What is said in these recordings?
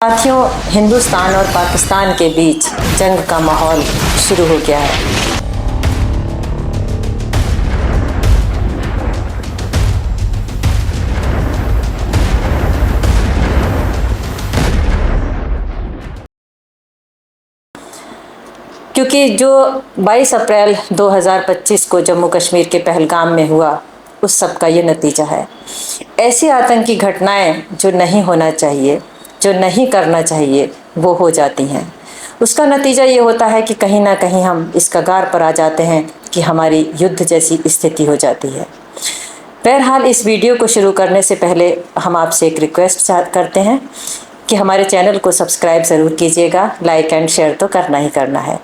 साथियों, हिंदुस्तान और पाकिस्तान के बीच जंग का माहौल शुरू हो गया है। क्योंकि जो 22 अप्रैल 2025 को जम्मू कश्मीर के पहलगाम में हुआ, उस सब का ये नतीजा है। ऐसी आतंकी घटनाएं जो नहीं होना चाहिए, जो नहीं करना चाहिए, वो हो जाती हैं। उसका नतीजा ये होता है कि कहीं ना कहीं हम इस कगार पर आ जाते हैं कि हमारी युद्ध जैसी स्थिति हो जाती है। बहरहाल, इस वीडियो को शुरू करने से पहले हम आपसे एक रिक्वेस्ट करते हैं कि हमारे चैनल को सब्सक्राइब ज़रूर कीजिएगा। लाइक एंड शेयर तो करना ही करना है।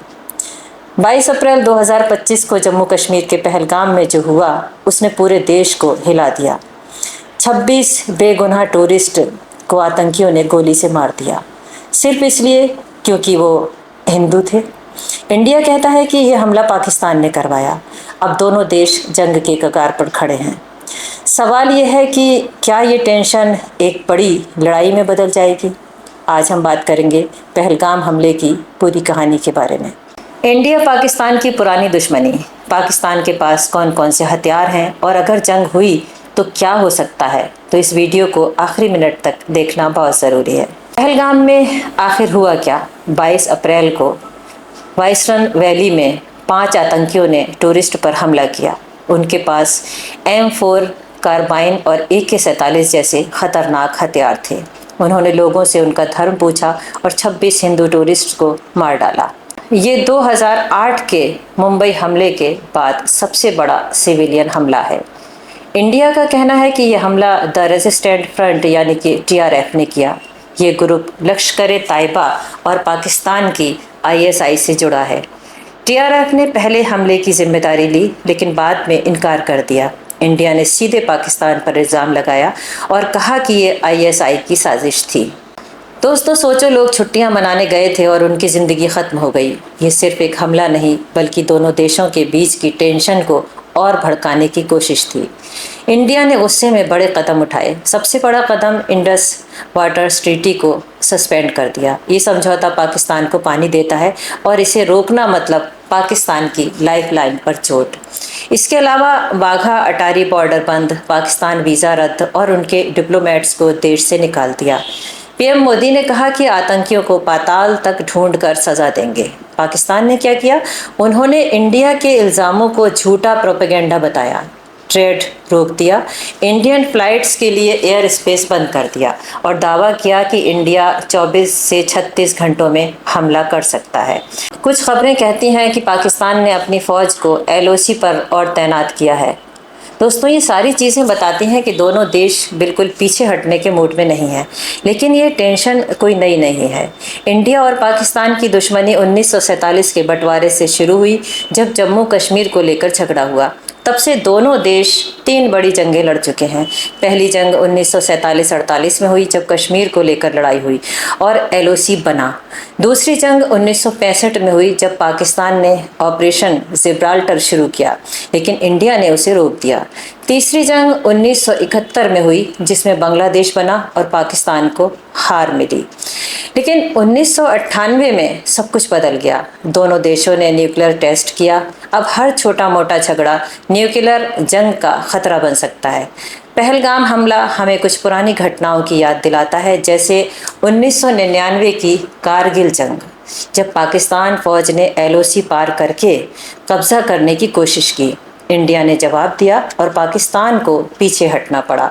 22 अप्रैल 2025 को जम्मू कश्मीर के पहलगाम में जो हुआ, उसने पूरे देश को हिला दिया। 26 बेगुनाह टूरिस्ट को आतंकियों ने गोली से मार दिया, सिर्फ इसलिए क्योंकि वो हिंदू थे। इंडिया कहता है कि यह हमला पाकिस्तान ने करवाया। अब दोनों देश जंग के कगार पर खड़े हैं। सवाल यह है कि क्या ये टेंशन एक बड़ी लड़ाई में बदल जाएगी? आज हम बात करेंगे पहलगाम हमले की पूरी कहानी के बारे में। इंडिया पाकिस्तान की पुरानी दुश्मनी, पाकिस्तान के पास कौन कौन से हथियार हैं और अगर जंग हुई तो क्या हो सकता है, तो इस वीडियो को आखिरी मिनट तक देखना बहुत ज़रूरी है। पहलगाम में आखिर हुआ क्या? 22 अप्रैल को वाइसरन वैली में 5 आतंकियों ने टूरिस्ट पर हमला किया। उनके पास M4 कार्बाइन और AK-47 जैसे खतरनाक हथियार थे। उन्होंने लोगों से उनका धर्म पूछा और 26 हिंदू टूरिस्ट को मार डाला। ये 2008 के मुंबई हमले के बाद सबसे बड़ा सिविलियन हमला है। इंडिया का कहना है कि यह हमला द रेजिस्टेंट फ्रंट यानी कि TRF ने किया। ये ग्रुप लश्कर-ए-तैयबा और पाकिस्तान की ISI से जुड़ा है। TRF ने पहले हमले की जिम्मेदारी ली, लेकिन बाद में इनकार कर दिया। इंडिया ने सीधे पाकिस्तान पर इल्ज़ाम लगाया और कहा कि ये ISI की साजिश थी। दोस्तों, सोचो, लोग छुट्टियां मनाने गए थे और उनकी ज़िंदगी ख़त्म हो गई। ये सिर्फ एक हमला नहीं, बल्कि दोनों देशों के बीच की टेंशन को और भड़काने की कोशिश थी। इंडिया ने गुस्से में बड़े कदम उठाए। सबसे बड़ा कदम इंडस वाटर ट्रीटी को सस्पेंड कर दिया। ये समझौता पाकिस्तान को पानी देता है और इसे रोकना मतलब पाकिस्तान की लाइफलाइन पर चोट। इसके अलावा वाघा अटारी बॉर्डर बंद, पाकिस्तान वीज़ा रद्द और उनके डिप्लोमेट्स को देश से निकाल दिया। PM मोदी ने कहा कि आतंकियों को पाताल तक ढूंढ कर सज़ा देंगे। पाकिस्तान ने क्या किया? उन्होंने इंडिया के इल्ज़ामों को झूठा प्रोपेगेंडा बताया, ट्रेड रोक दिया, इंडियन फ़्लाइट्स के लिए एयर स्पेस बंद कर दिया और दावा किया कि इंडिया 24 से 36 घंटों में हमला कर सकता है। कुछ खबरें कहती हैं कि पाकिस्तान ने अपनी फ़ौज को LOC पर और तैनात किया है। दोस्तों, ये सारी चीज़ें बताती हैं कि दोनों देश बिल्कुल पीछे हटने के मूड में नहीं हैं। लेकिन ये टेंशन कोई नई नहीं है। इंडिया और पाकिस्तान की दुश्मनी 1947 के बंटवारे से शुरू हुई, जब जम्मू कश्मीर को लेकर झगड़ा हुआ। तब से दोनों देश 3 बड़ी जंगें लड़ चुके हैं। पहली जंग 1947-48 में हुई, जब कश्मीर को लेकर लड़ाई हुई और LOC बना। दूसरी जंग 1965 में हुई, जब पाकिस्तान ने ऑपरेशन जिब्राल्टर शुरू किया, लेकिन इंडिया ने उसे रोक दिया। तीसरी जंग 1971 में हुई, जिसमें बांग्लादेश बना और पाकिस्तान को हार मिली। लेकिन 1998 में सब कुछ बदल गया। दोनों देशों ने न्यूक्लियर टेस्ट किया। अब हर छोटा मोटा झगड़ा न्यूक्लियर जंग का खतरा बन सकता है। पहलगाम हमला हमें कुछ पुरानी घटनाओं की याद दिलाता है, जैसे 1999 की कारगिल जंग, जब पाकिस्तान फ़ौज ने LOC पार करके कब्ज़ा करने की कोशिश की। इंडिया ने जवाब दिया और पाकिस्तान को पीछे हटना पड़ा।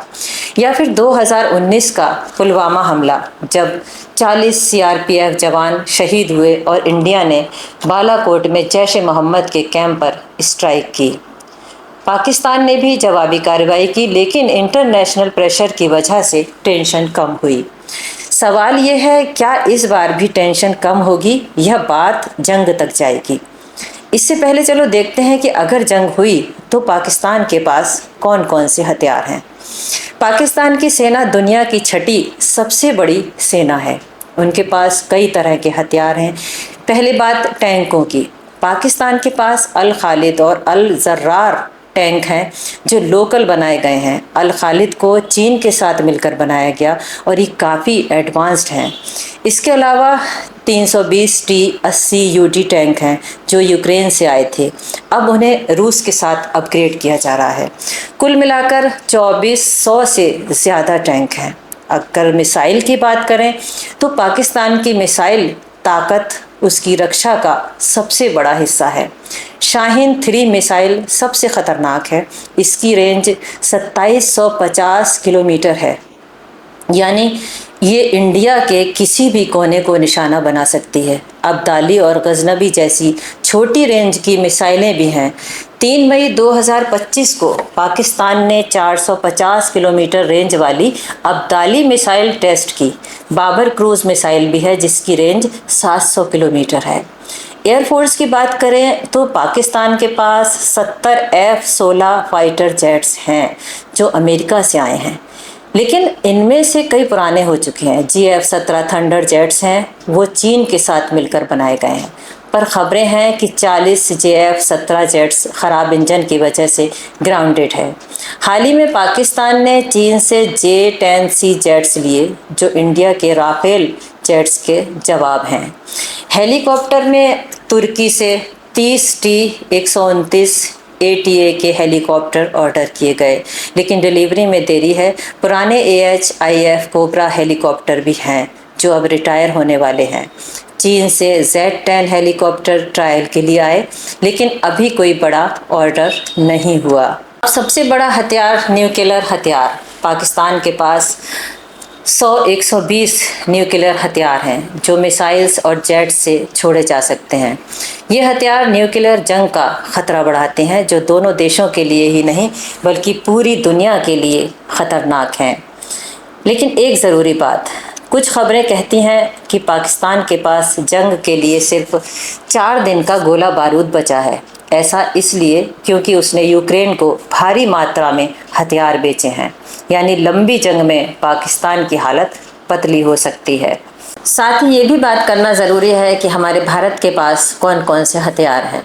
या फिर 2019 का पुलवामा हमला, जब 40 CRPF जवान शहीद हुए और इंडिया ने बालाकोट में जैश-ए-मोहम्मद के कैंप पर स्ट्राइक की। पाकिस्तान ने भी जवाबी कार्रवाई की, लेकिन इंटरनेशनल प्रेशर की वजह से टेंशन कम हुई। सवाल ये है, क्या इस बार भी टेंशन कम होगी? यह बात जंग तक जाएगी। इससे पहले चलो देखते हैं कि अगर जंग हुई तो पाकिस्तान के पास कौन कौन से हथियार हैं। पाकिस्तान की सेना दुनिया की 6ठी सबसे बड़ी सेना है। उनके पास कई तरह के हथियार हैं। पहली बात टैंकों की। पाकिस्तान के पास अल खालिद और अल जर्रार टैंक हैं जो लोकल बनाए गए हैं। अल खालिद को चीन के साथ मिलकर बनाया गया और ये काफ़ी एडवांस्ड हैं। इसके अलावा 320 T-80 UD टैंक हैं जो यूक्रेन से आए थे, अब उन्हें रूस के साथ अपग्रेड किया जा रहा है। कुल मिलाकर 2400 से ज़्यादा टैंक हैं। अगर मिसाइल की बात करें तो पाकिस्तान की मिसाइल ताकत उसकी रक्षा का सबसे बड़ा हिस्सा है। शाहीन 3 मिसाइल सबसे ख़तरनाक है। इसकी रेंज 2750 किलोमीटर है, यानी ये इंडिया के किसी भी कोने को निशाना बना सकती है। अब्दाली और गजनबी जैसी छोटी रेंज की मिसाइलें भी हैं। 3 मई 2025 को पाकिस्तान ने 450 किलोमीटर रेंज वाली अब्दाली मिसाइल टेस्ट की। बाबर क्रूज़ मिसाइल भी है जिसकी रेंज 700 किलोमीटर है। एयरफोर्स की बात करें तो पाकिस्तान के पास 70 F-16 फाइटर जेट्स हैं जो अमेरिका से आए हैं, लेकिन इनमें से कई पुराने हो चुके हैं। GF-17 थंडर जेट्स हैं, वो चीन के साथ मिलकर बनाए गए हैं, पर ख़बरें हैं कि 40 JF-17 जेट्स ख़राब इंजन की वजह से ग्राउंडेड है। हाल ही में पाकिस्तान ने चीन से J-10C जेट्स लिए जो इंडिया के राफेल जेट्स के जवाब हैं। हेलीकॉप्टर में तुर्की से 30 T-129 ATA के हेलीकॉप्टर ऑर्डर किए गए, लेकिन डिलीवरी में देरी है। पुराने AH-IF कोबरा हेलीकॉप्टर भी हैं जो अब रिटायर होने वाले हैं। चीन से Z-10 हेलीकॉप्टर ट्रायल के लिए आए, लेकिन अभी कोई बड़ा ऑर्डर नहीं हुआ। अब सबसे बड़ा हथियार न्यूक्लियर हथियार। पाकिस्तान के पास 100-120 न्यूक्लियर हथियार हैं जो मिसाइल्स और जेट्स से छोड़े जा सकते हैं। ये हथियार न्यूक्लियर जंग का ख़तरा बढ़ाते हैं जो दोनों देशों के लिए ही नहीं बल्कि पूरी दुनिया के लिए ख़तरनाक हैं। लेकिन एक ज़रूरी बात, कुछ खबरें कहती हैं कि पाकिस्तान के पास जंग के लिए सिर्फ 4 दिन का गोला बारूद बचा है। ऐसा इसलिए क्योंकि उसने यूक्रेन को भारी मात्रा में हथियार बेचे हैं, यानी लंबी जंग में पाकिस्तान की हालत पतली हो सकती है। साथ ही ये भी बात करना ज़रूरी है कि हमारे भारत के पास कौन कौन से हथियार हैं।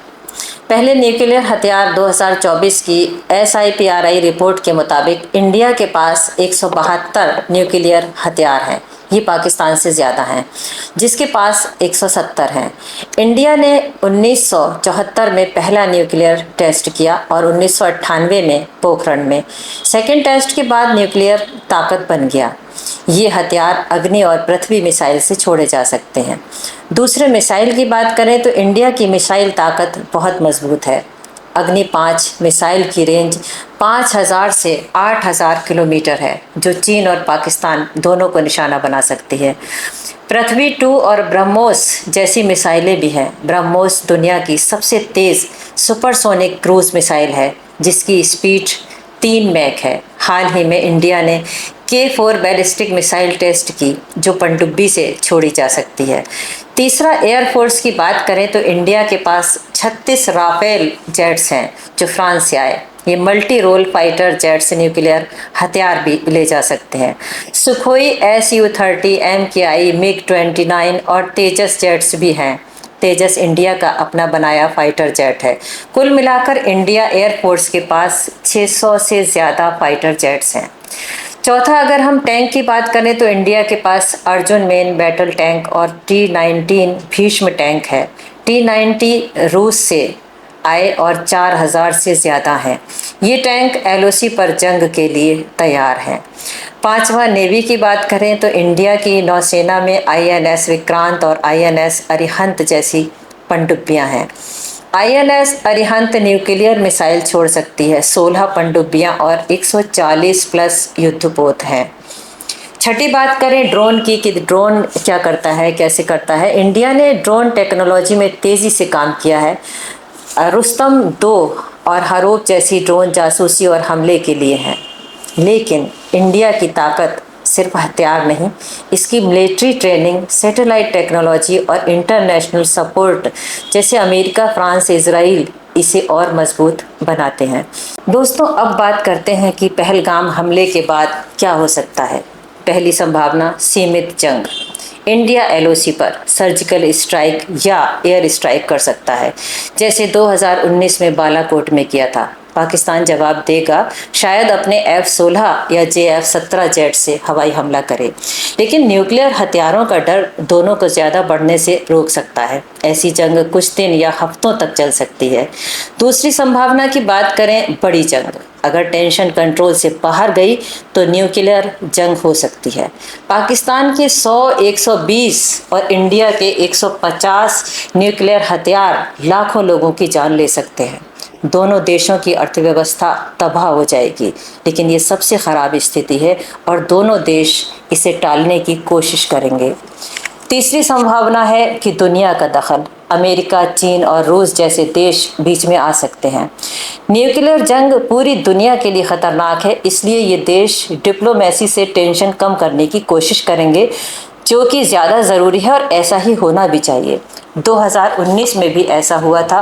पहले न्यूक्लियर हथियार 2024 की SIPRI रिपोर्ट के मुताबिक इंडिया के पास 172 न्यूक्लियर हथियार हैं। ये पाकिस्तान से ज़्यादा हैं, जिसके पास 170 हैं। इंडिया ने 1974 में पहला न्यूक्लियर टेस्ट किया और 1998 में पोखरण में। सेकेंड टेस्ट के बाद न्यूक्लियर ताकत बन गया। ये हथियार अग्नि और पृथ्वी मिसाइल से छोड़े जा सकते हैं। दूसरे मिसाइल की बात करें तो इंडिया की मिसाइल ताकत बहुत मजबूत है। अग्नि 5 मिसाइल की रेंज 5000 से 8000 किलोमीटर है, जो चीन और पाकिस्तान दोनों को निशाना बना सकती है। पृथ्वी 2 और ब्रह्मोस जैसी मिसाइलें भी हैं। ब्रह्मोस दुनिया की सबसे तेज़ सुपरसोनिक क्रूज़ मिसाइल है जिसकी स्पीड 3 मैक है। हाल ही में इंडिया ने K-4 बैलिस्टिक मिसाइल टेस्ट की जो पनडुब्बी से छोड़ी जा सकती है। तीसरा, एयरफोर्स की बात करें तो इंडिया के पास 36 राफेल जेट्स हैं जो फ्रांस से आए। ये multi role fighter jets nuclear हथियार भी ले जा सकते हैं। सुखोई Su-30, MKI, MiG-29 और तेजस जेट्स भी हैं। तेजस इंडिया का अपना बनाया फाइटर जेट है। कुल मिलाकर इंडिया एयरफोर्स के पास 600 से ज़्यादा फाइटर जेट्स हैं। चौथा, अगर हम टैंक की बात करें तो इंडिया के पास अर्जुन मेन बैटल टैंक और T-19 भीष्म टैंक है। T-90 रूस से आए और 4000 से ज़्यादा हैं। ये टैंक LOC पर जंग के लिए तैयार हैं। पांचवा, नेवी की बात करें तो इंडिया की नौसेना में INS विक्रांत और INS अरिहंत जैसी पनडुब्बियां हैं। INS अरिहंत न्यूक्लियर मिसाइल छोड़ सकती है। 16 पनडुब्बियां और 140 प्लस युद्धपोत हैं। छठी बात करें ड्रोन की कि ड्रोन क्या करता है, कैसे करता है। इंडिया ने ड्रोन टेक्नोलॉजी में तेज़ी से काम किया है। रुस्तम 2 और हरूप जैसी ड्रोन जासूसी और हमले के लिए हैं, लेकिन इंडिया की ताकत सिर्फ हथियार नहीं, इसकी मिलिट्री ट्रेनिंग, सैटेलाइट टेक्नोलॉजी और इंटरनेशनल सपोर्ट जैसे अमेरिका, फ्रांस, इजराइल इसे और मजबूत बनाते हैं। दोस्तों, अब बात करते हैं कि पहलगाम हमले के बाद क्या हो सकता है। पहली संभावना, सीमित जंग। इंडिया LOC पर सर्जिकल स्ट्राइक या एयर स्ट्राइक कर सकता है, जैसे 2019 में बालाकोट में किया था। पाकिस्तान जवाब देगा, शायद अपने F-16 या J-17 जेट से हवाई हमला करे, लेकिन न्यूक्लियर हथियारों का डर दोनों को ज़्यादा बढ़ने से रोक सकता है। ऐसी जंग कुछ दिन या हफ्तों तक चल सकती है। दूसरी संभावना की बात करें, बड़ी जंग। अगर टेंशन कंट्रोल से बाहर गई तो न्यूक्लियर जंग हो सकती है। पाकिस्तान के 100, 120 और इंडिया के 150 न्यूक्लियर हथियार लाखों लोगों की जान ले सकते हैं। दोनों देशों की अर्थव्यवस्था तबाह हो जाएगी, लेकिन ये सबसे ख़राब स्थिति है और दोनों देश इसे टालने की कोशिश करेंगे। तीसरी संभावना है कि दुनिया का दखल। अमेरिका, चीन और रूस जैसे देश बीच में आ सकते हैं। न्यूक्लियर जंग पूरी दुनिया के लिए ख़तरनाक है, इसलिए ये देश डिप्लोमेसी से टेंशन कम करने की कोशिश करेंगे, जो कि ज़्यादा ज़रूरी है और ऐसा ही होना भी चाहिए। 2019 में भी ऐसा हुआ था।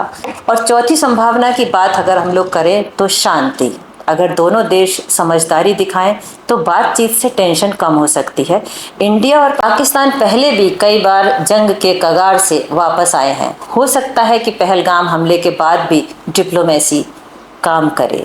और चौथी संभावना की बात अगर हम लोग करें तो शांति। अगर दोनों देश समझदारी दिखाएं तो बातचीत से टेंशन कम हो सकती है। इंडिया और पाकिस्तान पहले भी कई बार जंग के कगार से वापस आए हैं। हो सकता है कि पहलगाम हमले के बाद भी डिप्लोमेसी काम करे।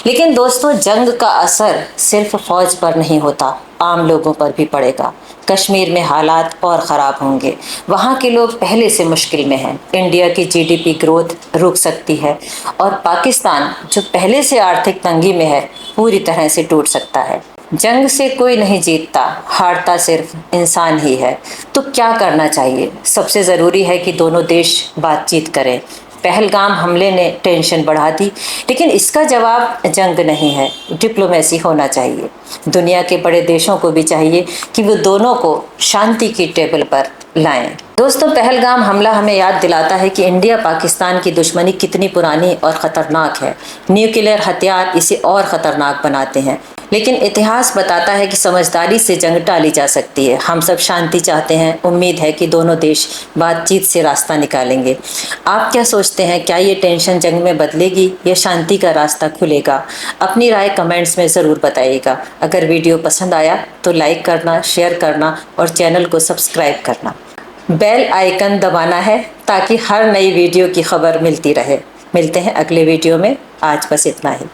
लेकिन दोस्तों, जंग का असर सिर्फ फौज पर नहीं होता, आम लोगों पर भी पड़ेगा। कश्मीर में हालात और ख़राब होंगे। वहाँ के लोग पहले से मुश्किल में हैं। इंडिया की जीडीपी ग्रोथ रुक सकती है और पाकिस्तान, जो पहले से आर्थिक तंगी में है, पूरी तरह से टूट सकता है। जंग से कोई नहीं जीतता, हारता सिर्फ इंसान ही है। तो क्या करना चाहिए? सबसे ज़रूरी है कि दोनों देश बातचीत करें। पहलगाम हमले ने टेंशन बढ़ा दी, लेकिन इसका जवाब जंग नहीं है, डिप्लोमेसी होना चाहिए। दुनिया के बड़े देशों को भी चाहिए कि वो दोनों को शांति की टेबल पर लाएं। दोस्तों, पहलगाम हमला हमें याद दिलाता है कि इंडिया पाकिस्तान की दुश्मनी कितनी पुरानी और ख़तरनाक है। न्यूक्लियर हथियार इसे और ख़तरनाक बनाते हैं, लेकिन इतिहास बताता है कि समझदारी से जंग टाली जा सकती है। हम सब शांति चाहते हैं। उम्मीद है कि दोनों देश बातचीत से रास्ता निकालेंगे। आप क्या सोचते हैं? क्या ये टेंशन जंग में बदलेगी या शांति का रास्ता खुलेगा? अपनी राय कमेंट्स में ज़रूर बताइएगा। अगर वीडियो पसंद आया तो लाइक करना, शेयर करना और चैनल को सब्सक्राइब करना। बेल आइकन दबाना है ताकि हर नई वीडियो की खबर मिलती रहे। मिलते हैं अगले वीडियो में। आज बस इतना ही।